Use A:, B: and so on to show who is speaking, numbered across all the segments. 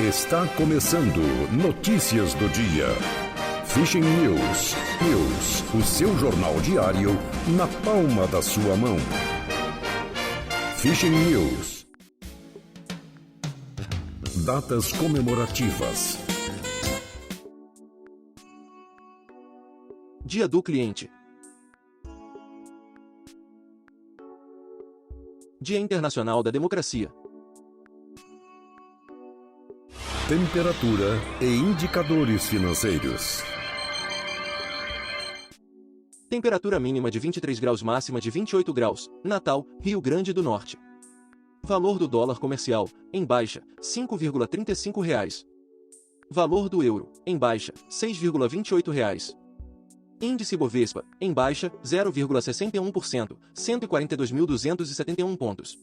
A: Está começando Notícias do Dia. Fishing News. O seu jornal diário na palma da sua mão. Fishing News. Datas comemorativas.
B: Dia do Cliente. Dia Internacional da Democracia.
A: Temperatura e indicadores financeiros.
B: Temperatura mínima de 23 graus, máxima de 28 graus. Natal, Rio Grande do Norte. Valor do dólar comercial, em baixa, R$ 5,35. Valor do euro, em baixa, R$ 6,28. Índice Bovespa, em baixa, 0,61%, 142.271 pontos.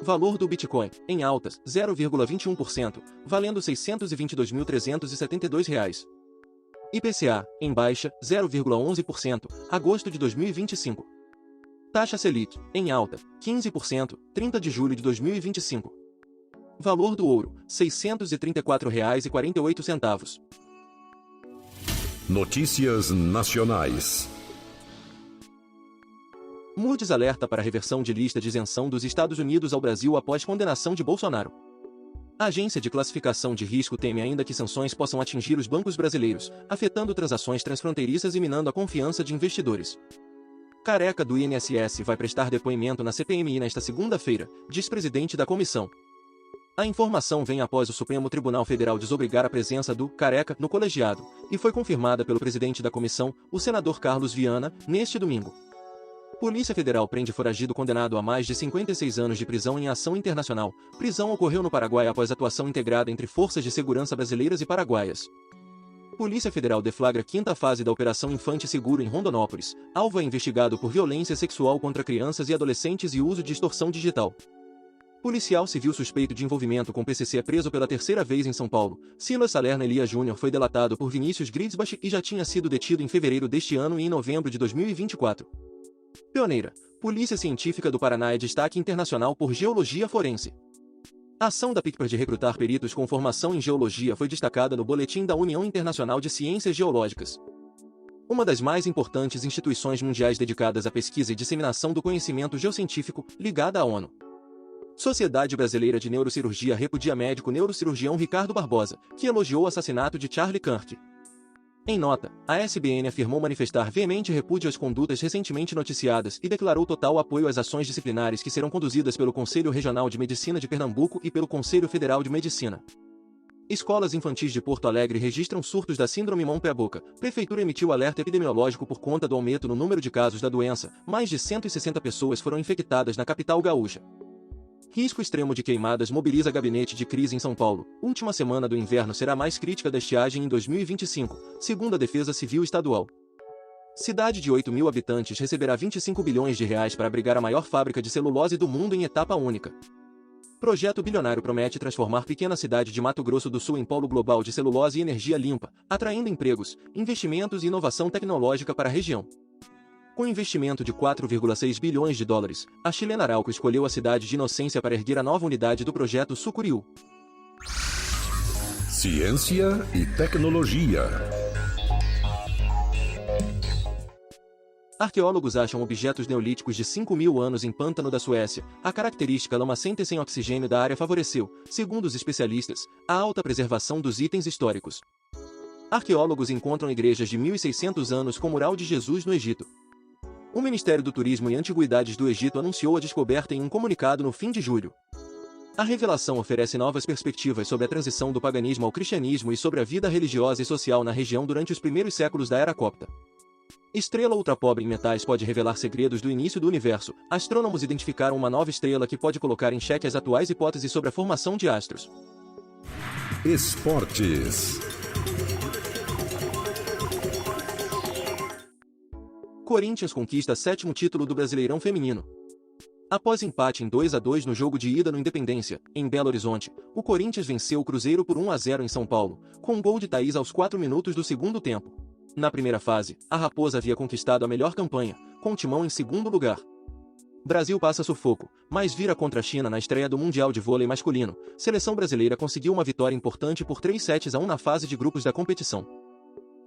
B: Valor do Bitcoin, em altas, 0,21%, valendo R$ 622.372. IPCA, em baixa, 0,11%, agosto de 2025. Taxa Selic, em alta, 15%, 30 de julho de 2025. Valor do ouro, R$ 634,48.
A: Notícias nacionais.
B: Moody's alerta para a reversão de lista de isenção dos Estados Unidos ao Brasil após condenação de Bolsonaro. A agência de classificação de risco teme ainda que sanções possam atingir os bancos brasileiros, afetando transações transfronteiriças e minando a confiança de investidores. Careca do INSS vai prestar depoimento na CPMI nesta segunda-feira, diz presidente da comissão. A informação vem após o Supremo Tribunal Federal desobrigar a presença do Careca no colegiado, e foi confirmada pelo presidente da comissão, o senador Carlos Viana, neste domingo. Polícia Federal prende foragido condenado a mais de 56 anos de prisão em ação internacional. Prisão ocorreu no Paraguai após atuação integrada entre forças de segurança brasileiras e paraguaias. Polícia Federal deflagra quinta fase da Operação Infante Seguro em Rondonópolis. Alvo é investigado por violência sexual contra crianças e adolescentes e uso de extorsão digital. Policial civil suspeito de envolvimento com PCC é preso pela terceira vez em São Paulo. Silas Salerno Elias Júnior foi delatado por Vinícius Gridsbach e já tinha sido detido em fevereiro deste ano e em novembro de 2024. Pioneira. Polícia Científica do Paraná é destaque internacional por geologia forense. A ação da PICPER de recrutar peritos com formação em geologia foi destacada no Boletim da União Internacional de Ciências Geológicas. Uma das mais importantes instituições mundiais dedicadas à pesquisa e disseminação do conhecimento geocientífico, ligada à ONU. Sociedade Brasileira de Neurocirurgia repudia médico neurocirurgião Ricardo Barbosa, que elogiou o assassinato de Charlie Kirk. Em nota, a SBN afirmou manifestar veemente repúdio às condutas recentemente noticiadas e declarou total apoio às ações disciplinares que serão conduzidas pelo Conselho Regional de Medicina de Pernambuco e pelo Conselho Federal de Medicina. Escolas infantis de Porto Alegre registram surtos da síndrome mão pé boca. Prefeitura emitiu alerta epidemiológico por conta do aumento no número de casos da doença. Mais de 160 pessoas foram infectadas na capital gaúcha. Risco extremo de queimadas mobiliza gabinete de crise em São Paulo. Última semana do inverno será mais crítica da estiagem em 2025, segundo a Defesa Civil Estadual. Cidade de 8 mil habitantes receberá R$ 25 bilhões para abrigar a maior fábrica de celulose do mundo em etapa única. Projeto bilionário promete transformar pequena cidade de Mato Grosso do Sul em polo global de celulose e energia limpa, atraindo empregos, investimentos e inovação tecnológica para a região. Com investimento de 4,6 bilhões de dólares, a chilena Arauco escolheu a cidade de Inocência para erguer a nova unidade do projeto Sucuriú.
A: Ciência e tecnologia.
B: Arqueólogos acham objetos neolíticos de 5.000 anos em pântano da Suécia. A característica lamacenta sem oxigênio da área favoreceu, segundo os especialistas, a alta preservação dos itens históricos. Arqueólogos encontram igrejas de 1.600 anos com mural de Jesus no Egito. O Ministério do Turismo e Antiguidades do Egito anunciou a descoberta em um comunicado no fim de julho. A revelação oferece novas perspectivas sobre a transição do paganismo ao cristianismo e sobre a vida religiosa e social na região durante os primeiros séculos da Era Copta. Estrela ultrapobre em metais pode revelar segredos do início do universo. Astrônomos identificaram uma nova estrela que pode colocar em xeque as atuais hipóteses sobre a formação de astros.
A: Esportes.
B: Corinthians conquista 7º título do Brasileirão Feminino. Após empate em 2-2 no jogo de ida no Independência, em Belo Horizonte, o Corinthians venceu o Cruzeiro por 1-0 em São Paulo, com um gol de Thaís aos 4 minutos do segundo tempo. Na primeira fase, a Raposa havia conquistado a melhor campanha, com o Timão em segundo lugar. Brasil passa sufoco, mas vira contra a China na estreia do Mundial de Vôlei Masculino. Seleção brasileira conseguiu uma vitória importante por 3-1 na fase de grupos da competição.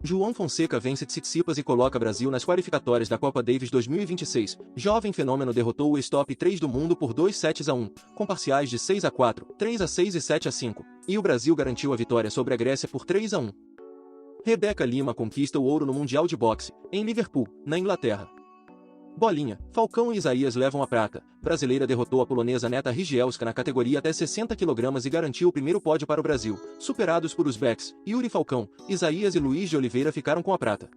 B: João Fonseca vence Tsitsipas e coloca Brasil nas qualificatórias da Copa Davis 2026. Jovem fenômeno derrotou o ex-top 3 do mundo por 2-1, com parciais de 6-4, 3-6 e 7-5, e o Brasil garantiu a vitória sobre a Grécia por 3-1. Rebeca Lima conquista o ouro no Mundial de Boxe, em Liverpool, na Inglaterra. Bolinha, Falcão e Isaías levam a prata. Brasileira derrotou a polonesa Neta Rigielska na categoria até 60 kg e garantiu o primeiro pódio para o Brasil, superados por uzbeques, Yuri Falcão, Isaías e Luiz de Oliveira ficaram com a prata.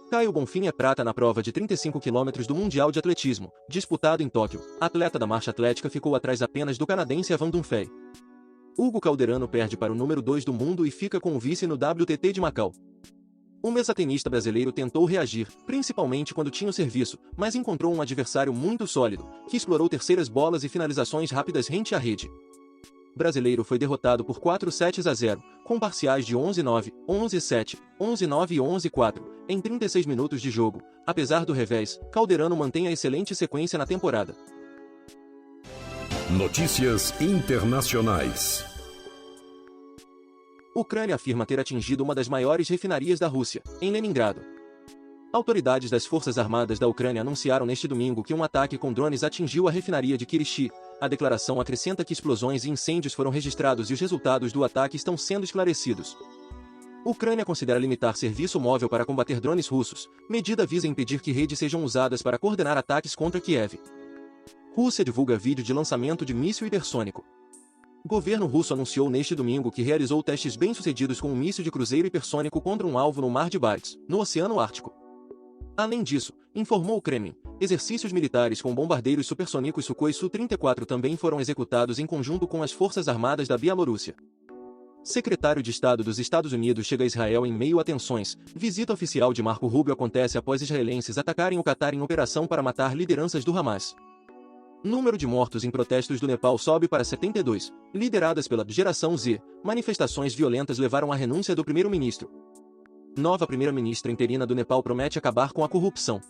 B: Caio Bonfim é prata na prova de 35 km do Mundial de Atletismo, disputado em Tóquio. Atleta da marcha atlética ficou atrás apenas do canadense Evan Dunfey. Hugo Calderano perde para o número 2 do mundo e fica com o vice no WTT de Macau. O mesatenista brasileiro tentou reagir, principalmente quando tinha o serviço, mas encontrou um adversário muito sólido, que explorou terceiras bolas e finalizações rápidas rente à rede. Brasileiro foi derrotado por 4-0, com parciais de 11-9, 11-7, 11-9 e 11-4, em 36 minutos de jogo. Apesar do revés, Calderano mantém a excelente sequência na temporada.
A: Notícias internacionais.
B: Ucrânia afirma ter atingido uma das maiores refinarias da Rússia, em Leningrado. Autoridades das Forças Armadas da Ucrânia anunciaram neste domingo que um ataque com drones atingiu a refinaria de Kirishi. A declaração acrescenta que explosões e incêndios foram registrados e os resultados do ataque estão sendo esclarecidos. Ucrânia considera limitar serviço móvel para combater drones russos. Medida visa impedir que redes sejam usadas para coordenar ataques contra Kiev. Rússia divulga vídeo de lançamento de míssil hipersônico. Governo russo anunciou neste domingo que realizou testes bem-sucedidos com um míssil de cruzeiro hipersônico contra um alvo no Mar de Barents, no Oceano Ártico. Além disso, informou o Kremlin, exercícios militares com bombardeiros supersônicos Sukhoi Su-34 também foram executados em conjunto com as Forças Armadas da Bielorrússia. Secretário de Estado dos Estados Unidos chega a Israel em meio a tensões. Visita oficial de Marco Rubio acontece após israelenses atacarem o Catar em operação para matar lideranças do Hamas. Número de mortos em protestos do Nepal sobe para 72. Lideradas pela Geração Z, manifestações violentas levaram à renúncia do primeiro-ministro. Nova primeira-ministra interina do Nepal promete acabar com a corrupção.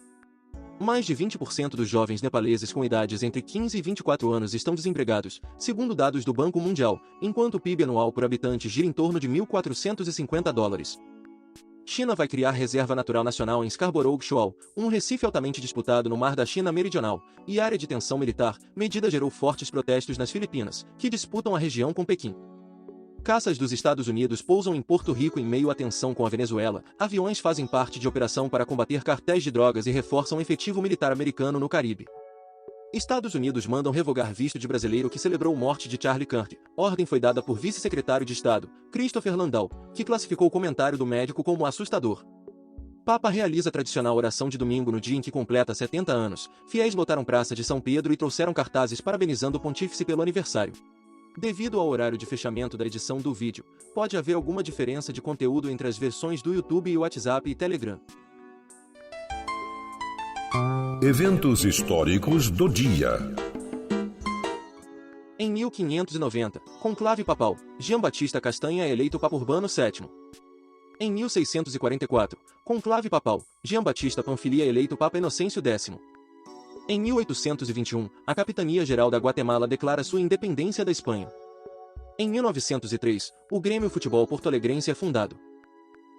B: Mais de 20% dos jovens nepaleses com idades entre 15 e 24 anos estão desempregados, segundo dados do Banco Mundial, enquanto o PIB anual por habitante gira em torno de $1.450. China vai criar reserva natural nacional em Scarborough Shoal, um recife altamente disputado no mar da China Meridional, e área de tensão militar. Medida gerou fortes protestos nas Filipinas, que disputam a região com Pequim. Caças dos Estados Unidos pousam em Porto Rico em meio à tensão com a Venezuela. Aviões fazem parte de operação para combater cartéis de drogas e reforçam o efetivo militar americano no Caribe. Estados Unidos mandam revogar visto de brasileiro que celebrou morte de Charlie Kirk. Ordem foi dada por vice-secretário de Estado, Christopher Landau, que classificou o comentário do médico como assustador. Papa realiza a tradicional oração de domingo no dia em que completa 70 anos. Fiéis lotaram Praça de São Pedro e trouxeram cartazes parabenizando o pontífice pelo aniversário. Devido ao horário de fechamento da edição do vídeo, pode haver alguma diferença de conteúdo entre as versões do YouTube e WhatsApp e Telegram.
A: Eventos históricos do dia.
B: Em 1590, conclave papal, Jean Batista Castanha é eleito Papa Urbano VII. Em 1644, conclave papal, Jean Batista Panfilia é eleito Papa Inocêncio X. Em 1821, a Capitania-Geral da Guatemala declara sua independência da Espanha. Em 1903, o Grêmio Futebol Porto-Alegrense é fundado.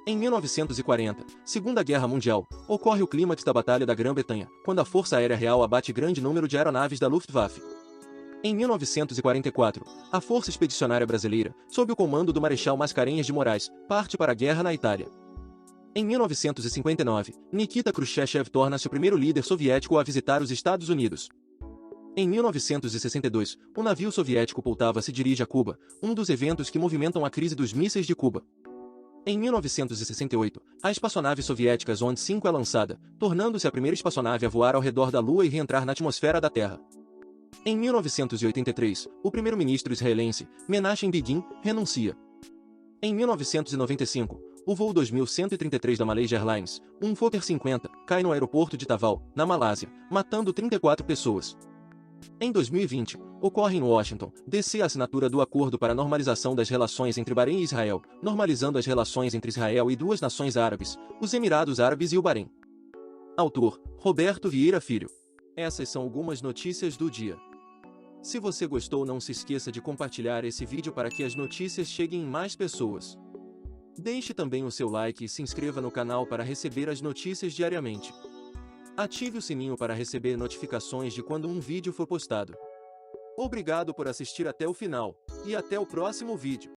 B: Em 1940, Segunda Guerra Mundial, ocorre o clímax da Batalha da Grã-Bretanha, quando a Força Aérea Real abate grande número de aeronaves da Luftwaffe. Em 1944, a Força Expedicionária Brasileira, sob o comando do Marechal Mascarenhas de Moraes, parte para a guerra na Itália. Em 1959, Nikita Khrushchev torna-se o primeiro líder soviético a visitar os Estados Unidos. Em 1962, o navio soviético Poltava se dirige a Cuba, um dos eventos que movimentam a crise dos mísseis de Cuba. Em 1968, a espaçonave soviética Zond 5 é lançada, tornando-se a primeira espaçonave a voar ao redor da Lua e reentrar na atmosfera da Terra. Em 1983, o primeiro-ministro israelense, Menachem Begin, renuncia. Em 1995, o voo 2133 da Malaysia Airlines, um Fokker 50, cai no aeroporto de Tawau, na Malásia, matando 34 pessoas. Em 2020, ocorre em Washington, D.C. a assinatura do Acordo para a Normalização das Relações entre Bahrein e Israel, normalizando as relações entre Israel e duas nações árabes, os Emirados Árabes e o Bahrein. Autor, Roberto Vieira Filho. Essas são algumas notícias do dia. Se você gostou, não se esqueça de compartilhar esse vídeo para que as notícias cheguem em mais pessoas. Deixe também o seu like e se inscreva no canal para receber as notícias diariamente. Ative o sininho para receber notificações de quando um vídeo for postado. Obrigado por assistir até o final, e até o próximo vídeo.